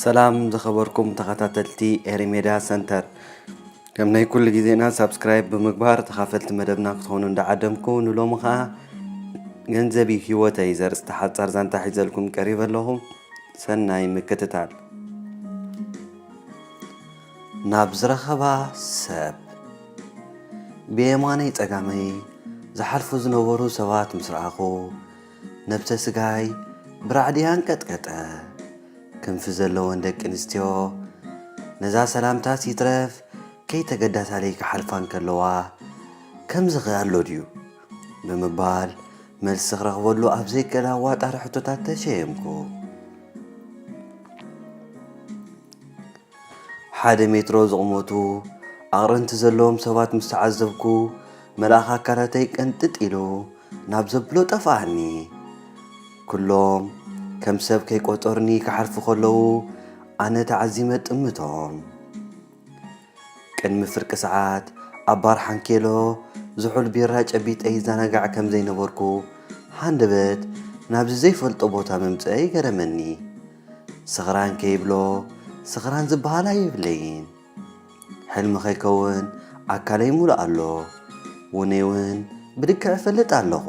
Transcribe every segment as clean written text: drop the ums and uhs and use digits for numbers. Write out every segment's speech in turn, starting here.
ሰላም ዝኸበርኩም ተኸታተልቲ ኤሪሜድያ ሰንተር ከም ናይ ኩሉ ግዜና ሳብስክራይብ ብምግባር ተኻፈልቲ መደብና ክትኾኑ እንዳዓደምኩ ንሎሚ ኸዓ ገንዘቢ ህይወተይ ዘርእስቲ ሓፃር ዛንታ ሒዘልኩም ቀሪበ ኣለኹ። ሰናይ ምክትታል። ናብ ዝረኸባ ሰብ ብየማነይ ፀጋመይ ዝሓልፉ ዝነበሩ ሰባት ምስ ረኣኹ ነብሰ ስጋይ ብራዕድያ አንቀጥቀጠ። ክንፊ ዘለወን ደቂ ኣንስትዮ ነዛ ሰላምታ ሲትረፍ ከይተገዳሳለይ ክሓልፋን ከለዋ ከምዚ ኸኣሎ ድዩ ብምባል መልሲ ክረኽበሉ ኣብ ዘይከላ ዋጣሪ ሕቶታት ተሸየምኩ። ሓደ ሜትሮ ዝቕመቱ ኣቕርንቲ ዘለዎም ሰባት ምስ ተዓዘብኩ መልኣኽ ኣካላተይ ቀንጥጥ ኢሉ ናብ ዘብሎ ጠፋኣኒ። ኩሎም ከም ሰብ ከይቆጠርኒ ክሓልፉ ከለዉ ኣነ ተዓዚመ ጥምቶም። ቅድሚ ፍርቂ ሰዓት ኣብ ባር ሓንኬሎ ዝሑል ቢራ ጨቢጠይ ዘናጋዕ ከም ዘይነበርኩ ሃንደበት ናብዚ ዘይፈልጦ ቦታ ምምፅአይ ገረመኒ። ስኽራን ከይብሎ ስኽራን ዝበሃላ የብለይን። ሕልሚ ኸይከውን ኣካለይ ሙሉእ ኣሎ። ውነይ እውን ብድክዕ እፈልጥ ኣለኹ።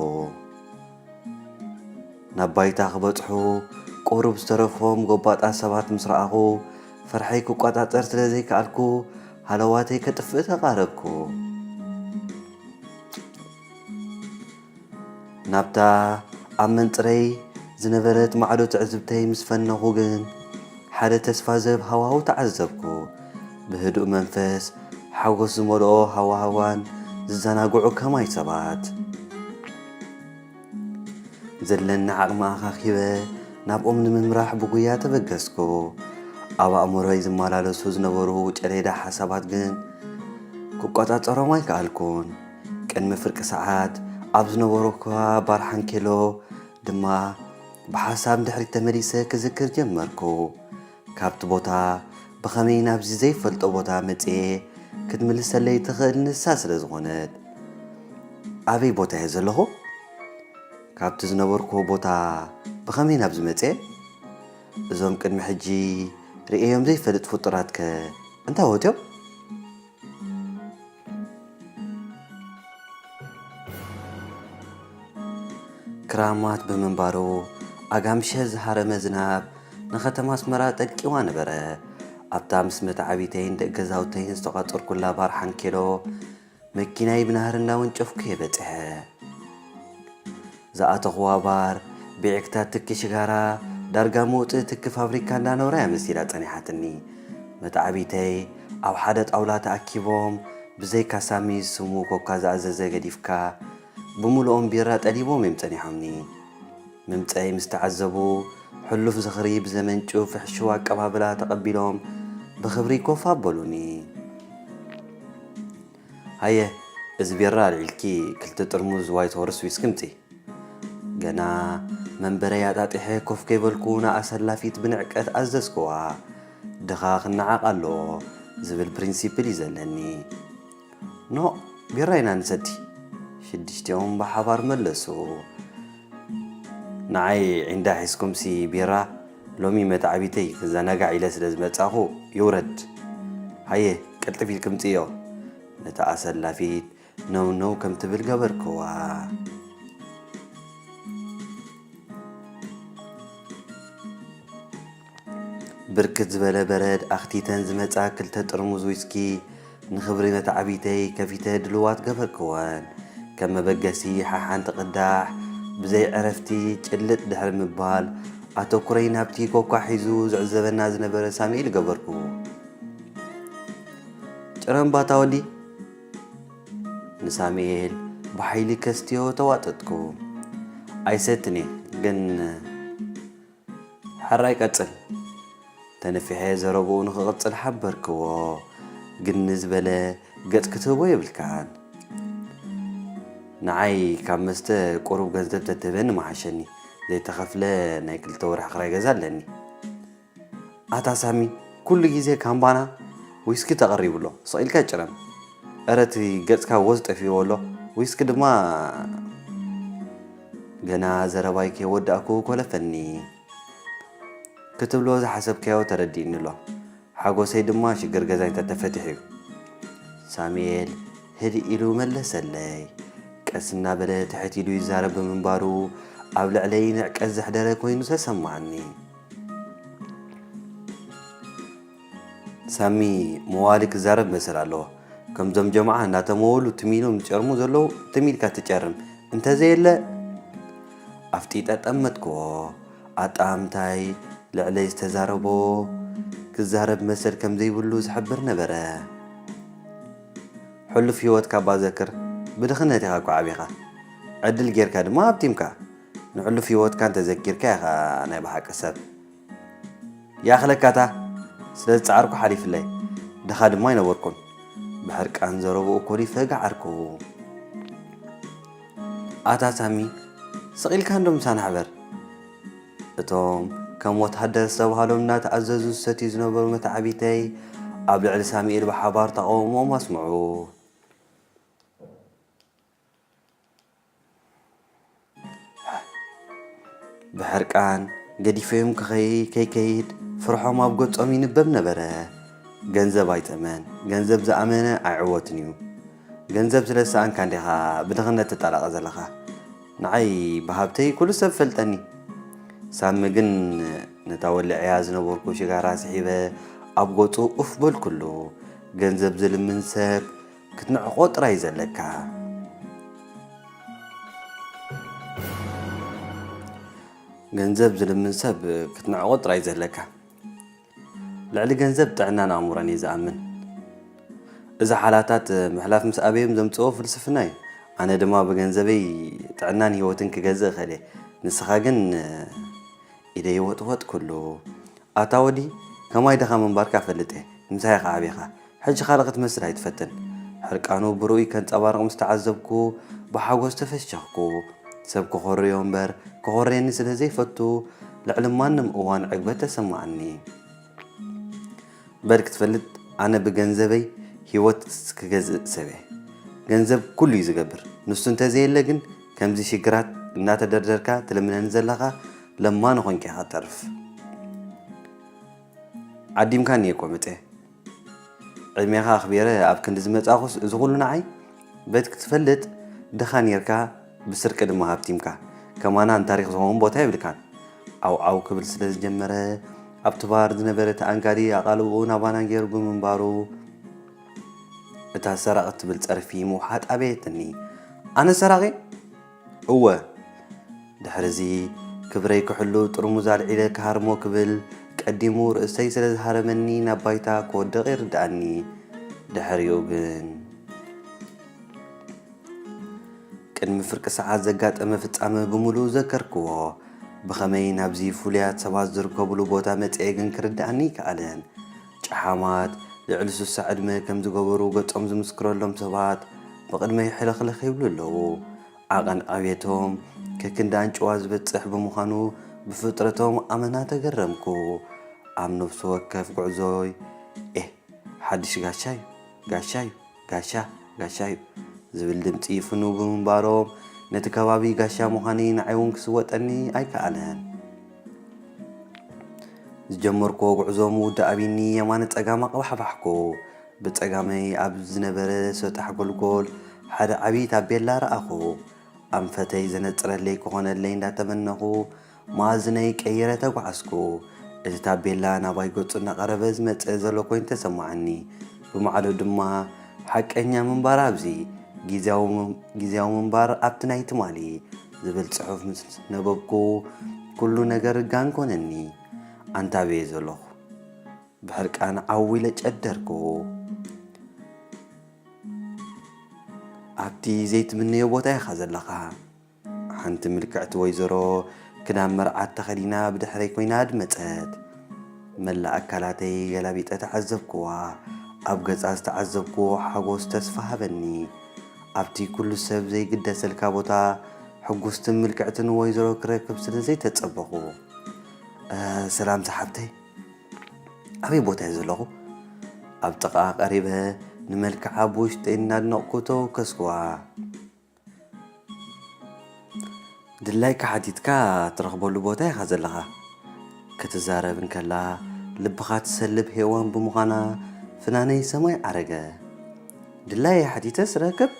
ናብ ባይታ ክበፅሑ ቁሩብ ዝተረፎም ጎባጣት ሰባት ምስ ረኣኹ ፍርሐይ ክቋጣጠር ስለ ዘይከኣልኩ ሃለዋተይ ከጥፍእ ተቓረብኩ። ናብታ ኣብ መንፅረይ ዝነበረት ማዕዶ ትዕዝብተይ ምስ ፈነኹ ግን ሓደ ተስፋ ዘብ ሃዋህው ተዓዘብኩ። ብህዱእ መንፈስ ሓጎስ ዝመልኦ ሃዋህዋን ዝዘናግዑ ከማይ ሰባት ዘለኒ ዓቕሚ ኣኻኺበ ናብኦም ንምምራሕ ብጉያ ተበገስኩ። ኣብ ኣእምሮይ ዝመላለሱ ዝነበሩ ጨሌዳ ሓሳባት ግን ክቆፃፀሮም ኣይከኣልኩን። ቅድሚ ፍርቂ ሰዓት ኣብ ዝነበርኩ ባር ሓንኬሎ ድማ ብሓሳብ ድሕሪት ተመሊሰ ክዝክር ጀመርኩ። ካብቲ ቦታ ብኸመይ ናብዚ ዘይፈልጦ ቦታ መፅየ ክትምልሰለይ ትኽእል ንሳ ስለ ዝኾነት ኣበይ ቦታ እየ ዘለኹ? ካብቲ ዝነበርኩ ቦታ ብኸመይ ናብዚ መፅየ? እዞም ቅድሚ ሕጂ ርእዮም ዘይፈልጥ ፍጡራት ከ እንታይ ወትዮም? ክራማት ብምንባሩ ኣጋምሸ ዝሃረመ ዝናብ ንኸተማ ኣስመራ ጠልቂዋ ነበረ። ኣብታ ምስ መትዓቢተይን ደገ ገዛውተይን ዝተቋፀርኩላ ባር ሓንኬሎ መኪናይ ብናህር እንዳወንጨፍኩ የበፅሐ። ዝኣተኽዋ ባር ብዕክታት ትኪ ሽጋራ ዳርጋ መውፅእ ትኪ ፋብሪካ እንዳነብራ መሲላ ፀኒሓትኒ። መትዓቢተይ ኣብ ሓደ ጣውላ ተኣኪቦም ብዘይ ካሳሚ ስሙ ኮካ ዝኣዘዘ ገዲፍካ ብምልኦም ቢራ ጠሊቦም እዮም ፀኒሖምኒ። ምምፀይ ምስ ተዓዘቡ ሕሉፍ ዝኽሪ ብዘመንጩ ፍሕሽው ኣቀባብላ ተቐቢሎም ብኽብሪ ኮፍ ኣበሉኒ። ሃየ እዚ ቢራ ኣልዒልኪ 2 ጥርሙዝ ዋይት ሆርስ ዊስኪ ምፂ። ገና መንበረይ ኣጣጢሐ ኮፍ ከይበልኩ ንኣሰላፊት ብንዕቀት ኣዘዝክዋ። ድኻ ክነዓቕ ኣለዎ ዝብል ፕሪንሲፕል እዩ ዘለኒ። ኖ ቢራ ኢና ንሰቲ። 6ኦም ብሓባር መለሱ። ንዓይ ዒንዳ ሒዝኩምሲ ቢራ ሎሚ መትዓቢተይ ክዘናጋዕ ኢለ ስለ ዝመጻኹ ይውረድ። ሃየ ቅልጥፍ ኢልኩም ምፅዮ። ነታ ኣሰላፊት ነው ነው ከም ትብል ገበርክዋ። ብርክት ዝበለ በረድ ኣኽቲተን ዝመፃ 2 ጥርሙዝ ዊስኪ ንኽብሪ መትዓቢተይ ከፊተ ድልዋት ገበርክወን። ከም መበገሲ ሓሓንቲ ቅዳሕ ብዘይ ዕረፍቲ ጭልጥ ድሕሪ ምባል ኣተኩረይ ናብቲ ኮኳ ሒዙ ዝዕዘበና ዝነበረ ሳሙኤል ገበርኩ። ጭረምባታ ወዲ ንሳሙኤል ብሓይሊ ከስትዮ ተዋጠጥኩ። ኣይሰትኒ ግን ሓራይ ቀፅል ተነፊሐ ዘረብኡ ንኽቕፅል ሓበርክዎ። ግን ዝበለ ገጽ ክትህቦ የብልካን። ንዓይ ካብ መስተ ቁሩብ ገንዘብ ተትህበኒ መሓሸኒ። ዘይተኸፍለ ናይ 2 ወርሒ ክራይ ገዛ ኣለኒ። ኣታ ሳሚ ኩሉ ግዜ ካምባና ዊስኪ ተቐሪቡሎ ስቒልካ ጭረም። እረቲ ገጽካ ወዝ ጠፊዎ ኣሎ ዊስኪ ድማ ገና ዘረባይ ከይወዳእኩ ኮለፈኒ። ክትብሎ ዝሓሰብካዮ ተረዲእኒ ኣሎ ሓጎሰይ ድማ ሽግር ገዛይ ተተፈትሕ እዩ ሳሙኤል ህድእ ኢሉ መለሰለይ ቀስ እናበለ ትሕት ኢሉ ይዛረብ ብምንባሩ ኣብ ልዕለይ ንዕቀት ዘሕደረ ኮይኑ ተሰማዕኒ ሳሚ መዋሊ ክዛረብ መሰል ኣለዎ ከምዞም ጀማዓ እናተመወሉ ትሚሎም ዝጨርሙ ዘለዉ ትሚልካ ትጨርም እንተዘየለ ኣፍጢጠ ጠመጥክዎ ኣጣምታይ ልዕለይ ዝተዛረቦ ክዛረብ መሰል ከም ዘይብሉ ዝሕብር ነበረ ሕሉፍ ህይወትካ ባዘክር ብድኽነት ኢኻ ኳዓቢኻ ዕድል ጌርካ ድማ ኣብቲምካ ንሕሉፍ ህይወትካ እንተዘኪርካ ኢኻ ናይ ባሓቂ ሰብ ያኽለካታ ስለ ዝፀዓርኩ ሓሊፍለይ ድኻ ድማ ይነበርኩን ብሕርቃን ዘረብኡ ኮሊ ፈጋዓርኩ ኣታ ሳሚ ስቒልካ እንዶም ምሳና ሕበር እቶም ከም ወታደር ዝተባሃሎም እናተኣዘዙ ዝሰትዩ ዝነበሩ መታዓቢተይ ኣብ ልዕሊ ሳሙኤል ብሓባር ተቃውሞም ኣስምዑ ብሕርቃን ገዲፈዮም ከይከይድ ፍርሖም ኣብ ገጾም ይንበብ ነበረ ገንዘብ ኣይጠመን ገንዘብ ዝኣመነ ኣይዕወትን እዩ ገንዘብ ስለ ዝሰኣንካ እንዲኻ ብድኽነት ትጣላቐ ዘለኻ ንዓይ ብሃብተይ ኩሉ ሰብ ፈልጠኒ ሳሚ ግን ነታ ወልዕያ ዝነበርኩ ሽጋራ ስሒበ ኣብ ገጹ ኡፍ በልኩሉ ገንዘብ ዝልምን ሰብ ክትንዕቆ ጥራይ ዘለካ ገንዘብ ዝልምን ሰብ ክትንዕቆ ጥራይ ዘለካ ልዕሊ ገንዘብ ጥዕናን ኣእሙሮን እዩ ዝኣምን እዛ ሓላታት ምሕላፍ ምስ ኣበዮም ዘምፅኦ ፍልስፍና እዩ ኣነ ድማ ብገንዘበይ ጥዕናን ህይወትን ክገዝእ እኽእል ንስኻ ግን ኢደ ይወጥወጥ ኩሉ ኣታ ወዲ ከማይ ደኻ ምንባርካ ፈልጥ ንምሳይ ኻ ዓብኻ ሕጂ ካልእ ክትመስል ኣይትፈትን ሕርቃኑ ብሩኡይ ከንፀባርቕ ምስ ተዓዘብኩ ብሓጎስ ተፈሸኽኩ ሰብ ክኾርዮ እምበር ክኾርየኒ ስለ ዘይፈቱ ልዕሊ ማንም እዋን ዕግበት ተሰማዕኒ በል ክትፈልጥ ኣነ ብገንዘበይ ህይወት ክገዝእ ሰብ ገንዘብ ኩሉ እዩ ዝገብር ንሱ እንተዘየለ ግን ከምዚ ሽግራት እናተደርደርካ ትልምነኒ ዘለኻ ለማን ኾንካ ኢኻ ተርፍ ዓዲምካ እኒአ ቆምጠ ዕድሜኻ ኣኽቢረ ኣብ ክንዲ ዝመጻኹስ እዚ ኩሉ ንዓይ በቲ ክትፈልጥ ድኻ ነርካ ብስርቂ ድማ ሃብቲምካ ከማና ንታሪክ ዝኸውን ቦታ ይብልካን ኣውዓው ክብል ስለ ዝጀመረ ኣብቲ ባር ዝነበረ ተኣንጋዲ ኣቓልብኡ ናባና ገይሩ ብምንባሩ እታ ሰራቕ ትብል ፀርፊ ምውሓጥ ኣበየትኒ ኣነ ሰራቒ እወ ድሕርዚ ክብረይ ክሕሉ ጥርሙዝ ኣልዒለ ክሃርሞ ክብል ቀዲሙ ርእሰይ ስለ ዝሃረመኒ ናብ ባይታ ክወድቕ ይርድኣኒ ድሕሪኡ ግን ቅድሚ ፍርቂ ሰዓት ዘጋጠመ ፍጻመ ብምሉእ ዘከርክዎ ብኸመይ ናብዚ ፍሉያት ሰባት ዝርከብሉ ቦታ መፅአ ግን ክርድኣኒ ይከኣለን ጨሓማት ልዕሊ 60 ዕድመ ከም ዝገበሩ ገጾም ዝምስክረሎም ሰባት ብቕድመይ ሕልኽልኽ ይብሉ ኣለዉ ዓቐን ዕብየቶም ከክንዲ ኣንጭዋ ዝበፅሕ ብምዃኑ ብፍጥረቶም ኣመና ተገረምኩ ኣብ ነፍሲ ወከፍ ጉዕዞይ ሓድሽ ጋሻ እዩ ጋሻ እዩ ዝብል ድምፂ ይፍኑ ብምንባሮም ነቲ ከባቢ ጋሻ ምዃነይ ንዓይ እውን ክስወጠኒ ኣይከኣለን ዝጀመርክዎ ጉዕዞ ምውዳእቢኒ የማነ ፀጋማ ቀባሕባሕኩ ብፀጋመይ ኣብ ዝነበረ ሰጣሕ ጎልጎል ሓደ ዓብይ ታቤላ ረኣኹ ኣንፈተይ ዘነፅረለይ ክኾነለይ እንዳተመነኹ ማእዝነይ ቀይረ ተጓዓዝኩ እቲ ታቤላ ናባይ ገፁ እናቐረበ ዝመፅእ ዘሎ ኮይኑ ተሰማዕኒ ብማዕዶ ድማ ሓቀኛ ምንባር ኣብዚ ጊዜያዊ ምንባር ኣብቲ ናይ ትማሊ ዝብል ፅሑፍ ምስ ነበብኩ ኩሉ ነገር ጋን ኮነኒ ኣንታበየ ዘለኹ ብሕርቃን ዓዊለ ጨደርኩ ኣብቲ ዘይትምነዮ ቦታ ኢኻ ዘለኻ ሓንቲ ምልክዕቲ ወይዘሮ ክዳን መርዓት ተኸዲና ብድሕረይ ኮይና ኣድመፀት መላእ ኣካላተይ ገላቢጠ ተዓዘብክዋ ኣብ ገጻ ዝተዓዘብክዎ ሓጎስ ተስፋ ሃበኒ ኣብቲ ኩሉ ሰብ ዘይግደሰልካ ቦታ ሕጉስትን ምልክዕትን ወይዘሮ ክረክብ ስለ ዘይተፀበኹ ሰላም ሰሓብተይ ኣበይ ቦታ እየ ዘለኹ ኣብ ጥቓ ቀሪበ ንመልክዓ ብውሽጠይ እናድነቕኩቶ ከስክዋ ድላይ ካሓቲትካ ትረኽበሉ ቦታ ኢኻ ዘለኻ ክትዛረብን ከላ ልብኻ ትሰልብ ሄዋን ብምዃና ፍናነይ ሰማይ ዓረገ ድላይ ሓቲተስ ረክብ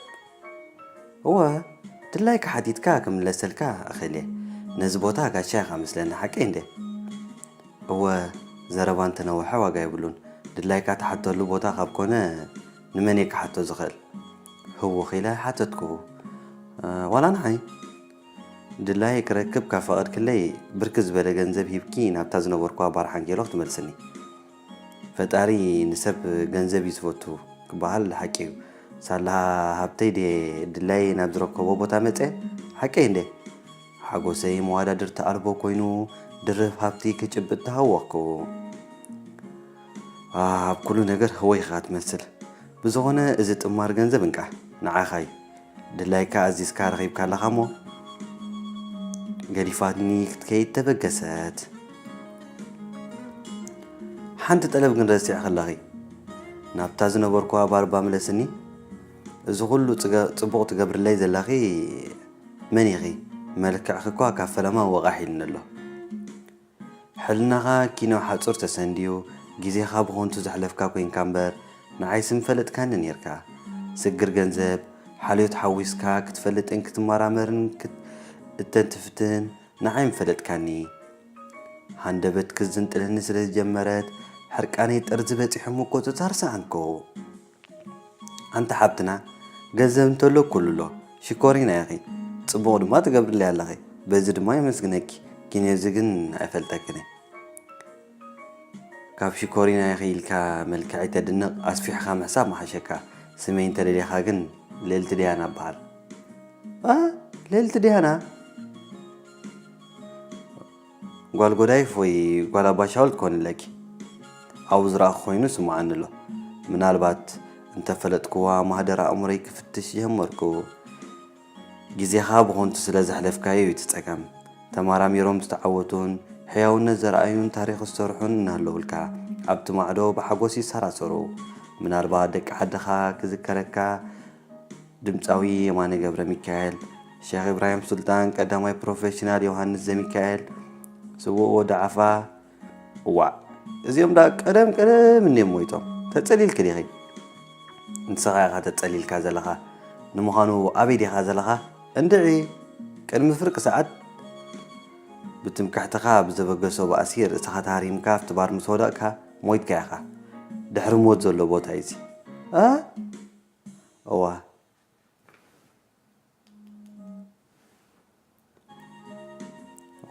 እወ ድላይ ከሓቲትካ ክምለሰልካ እኽእል እየ ነዚ ቦታ ጋሻይኻ ምስለኒ ሓቂ እንዴ እወ ዘረባ እንተነውሐ ዋጋ ይብሉን ድላይካ ተሓተሉ ቦታ ካብ ኮነ ንመን እየ ክሓቶ ዝኽእል ህዎ ኺለ ሓተትኩ ዋላ ንዓይ ድላይ ክረክብ ካብ ፈቐድክለይ ብርክ ዝበለ ገንዘብ ሂብኪ ናብታ ዝነበርኳ ባርሓንጌሎ ክትመልስኒ ፈጣሪ ንሰብ ገንዘብ እዩ ዝፈቱ ክበሃል ሓቂ እዩ ሳላሃ ሃብተይ ድላይ ናብ ዝረከቦ ቦታ መፀ ሓቂ እንዴ ሓጎሰይ መዋዳድር ተኣልቦ ኮይኑ ድርብ ሃብቲ ክጭብጥ ተሃወኽኩ ኣብ ኩሉ ነገር ህወይኻ ትመስል ብዝኾነ እዚ ጥማር ገንዘብ እንቃ ንዓኻይ ድላይካ ኣዚዝካ ረኺብካ ኣለኻ ሞ ገዲፋትኒ ክትከይድ ተበገሰት ሓንቲ ጠለብ ግን ረሲዕ ከለኺ ናብታ ዝነበርኳ ባርባ መለስኒ እዚ ኩሉ ጽቡቕ ትገብርለይ ዘለኺ መን ኢኺ መልክዕኺ እኳ ካብ ፈለማ ወቓሕ ኢልኒ ኣሎ ሕልናኻ ኪኖ ሓፁር ተሰንድዩ ግዜኻ ብኾንቱ ዘሕለፍካ ኮይንካ እምበር ንዓይ ስምፈለጥካኒ ነርካ ስግር ገንዘብ ሓልዮት ሓዊስካ ክትፈልጥን ክትመራመርን እተንትፍትን ንዓይ ምፈለጥካኒ ሃንደበት ክዝንጥለኒ ስለ ዝጀመረት ሕርቃነይ ጠርዚ በፂሑ እኮ ተዛርሰዓንኮ ኣንተ ሓብትና ገንዘብ እንተሎ ኩሉሎ ሽኮሪና ኢኺ ጽቡቕ ድማ ትገብርለይ ኣለኺ በዚ ድማ ይመስግነኪ ኪነዚ ግን ኣይፈልጠክነ ካብ ሽኮሪና ኢኺ ኢልካ መልክዐይ ተድንቕ ኣስፊሕኻ ምሕሳብ ማሓሸካ ስመይ እንተደሊኻ ግን ልዕልቲ ድያና በሃል ልዕልቲ ድያና ጓል ጎዳይፍ ወይ ጓል ኣባሻውል ትኮንለኪ ኣብኡ ዝረኣኹ ኮይኑ ስምዓኒ ኣሎ ምናልባት እንተፈለጥክዋ ማህደር ኣእሙረይ ክፍትሽ ጀመርኩ ግዜኻ ብኾንቱ ስለ ዘሕለፍካዮ እዩ ትፀገም ተማራሚሮም ዝተዓወቱን ሕያውነት ዘረኣዩን ታሪክ ዝሰርሑን እናሃለውልካ ኣብቲ ማዕዶ ብሓጎስ ይሰራሰሩ ምናልባት ደቂ ዓድኻ ክዝከረካ ድምፃዊ የማነ ገብረ ሚካኤል ሼክ ኢብራሂም ሱልጣን ቀዳማይ ፕሮፌሽናል ዮሃንስ ዘሚካኤል ስውኦ ዳዓፋ ዋዕ እዚኦም ዳ ቀደም እኔም ሞይቶም ተጸሊልክ ዲኺ ንስኻ ኢኻ ተጸሊልካ ዘለኻ ንምዃኑ ኣበይ ዲኻ ዘለኻ እንድዒ ቅድሚ ፍርቂ ሰዓት ብትምካሕትኻ ብዘበገሶ ብኣሲር እስኻ ታሪምካ ኣብቲ ባር ምስ ወደቕካ ሞይትካ ኢኻ ድሕሪ ሞት ዘሎ ቦታ እዚ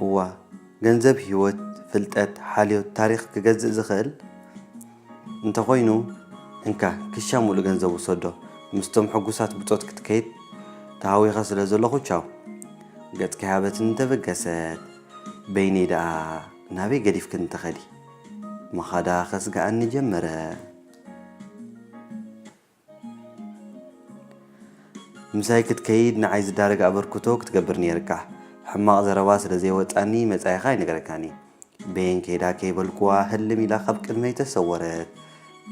እዋ ገንዘብ ህይወት ፍልጠት ሓልዮት ታሪክ ክገዝእ ዝኽእል እንተኾይኑ እንካ ክሻ ሙሉእ ገንዘብ ውሰዶ ምስቶም ሕጉሳት ብፆት ክትከይድ ተሃዊኻ ስለ ዘለኹ ቻው ገጽካ ያበትን ተበገሰት በይነይ ደኣ ናበይ ገዲፍክን ተኸዲ መኻዳ ኸስጋኣኒ ጀመረ ምሳይ ክትከይድ ንዓይ ዝዳረግ ኣበርክቶ ክትገብር ነይርካ ሕማቕ ዘረባ ስለ ዘይወፃኒ መጻኢኻ ይነገረካኒ በየን ከይዳ ከይበልክዋ ህልም ኢላ ካብ ቅድመይ ተሰወረት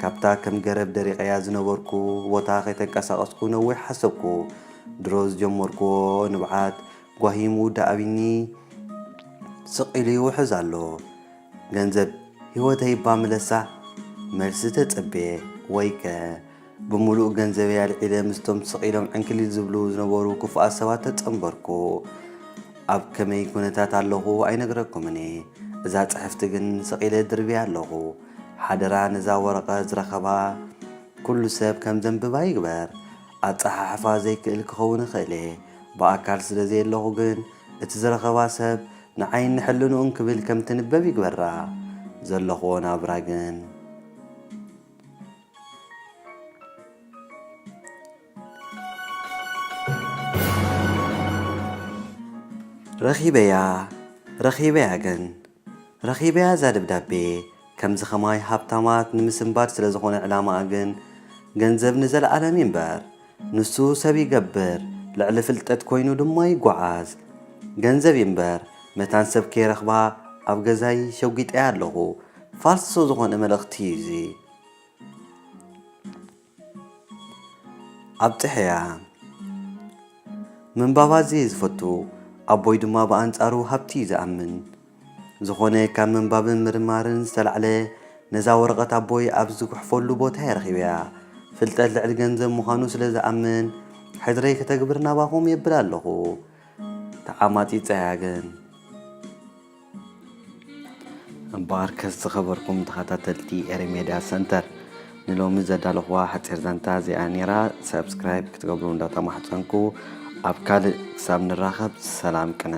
ካብታ ከም ገረብ ደሪቐያ ዝነበርኩ ቦታ ከይተንቀሳቐስኩ ነዊሕ ሓሰብኩ ድሮ ዝጀመርክዎ ንብዓት ጓሂሙ ዳኣቢኒ ስቕ ኢሉ ይውሕዝ ኣሎ ገንዘብ ህይወተይ ባምለሳ መልሲ ተጸብየ ወይከ ብምሉእ ገንዘብ ያልዒለ ምስቶም ስቕ ኢሎም ዕንክሊል ዝብሉ ዝነበሩ ክፉኣት ሰባት ተጸንበርኩ ኣብ ከመይ ኩነታት ኣለኹ ኣይነግረኩምን እዛ ጽሕፍቲ ግን ስቕ ኢለ ድርብያ ኣለኹ ሓደራ ነዛ ወረቐት ዝረኸባ ኩሉ ሰብ ከም ዘንብባ ይግበር ኣፀሓሕፋ ዘይክእል ክኸውን ይኽእል ብኣካል ስለ ዘየለኹ ግን እቲ ዝረኸባ ሰብ ንዓይኒ ሕልንኡን ክብል ከም ትንበብ ይግበራ ዘለኽዎ ናብራ ግን ረኺበያ እዛ ደብዳቤ ከምዚ ኸማይ ሃብታማት ንምስንባድ ስለ ዝኾነ ዕላማኣ ግን ገንዘብ ንዘለዓለም እምበር ንሱ ሰብ ይገብር ልዕሊ ፍልጠት ኮይኑ ድማ ይጓዓዝ ገንዘብ እምበር መታን ሰብ ከይረኽባ ኣብ ገዛይ ሸጒጠያ ኣለኹ ፋልሶ ዝኾነ መልእኽቲ እዚ ኣብ ጥሕያ ምንባባ እዚ ዝፈቱ ኣቦይ ድማ ብኣንጻሩ ሃብቲ ዝኣምን ዝኾነ ካብ ምንባብን ምርማርን ዝተላዕለ ነዛ ወረቐት ኣቦይ ኣብ ዝጉሕፈሉ ቦታ ይረኺበ እያ ፍልጠት ልዕሊ ገንዘብ ምዃኑ ስለ ዝኣምን ሕድረይ ከተግብር ናባኹም የብል ኣለኹ ተዓማጢፀ እያ ግን እምበር ከስ ዝኸበርኩም ተኸታተልቲ ኤርሜድያ ሰንተር ንሎሚ ዘዳለኽዋ ሓፂር ዛንታ እዚኣ ነይራ ሰብስክራይብ ክትገብሩ እንዳተማሕፀንኩ ኣብ ካልእ ክሳብ ንራኸብ ሰላም ቅነ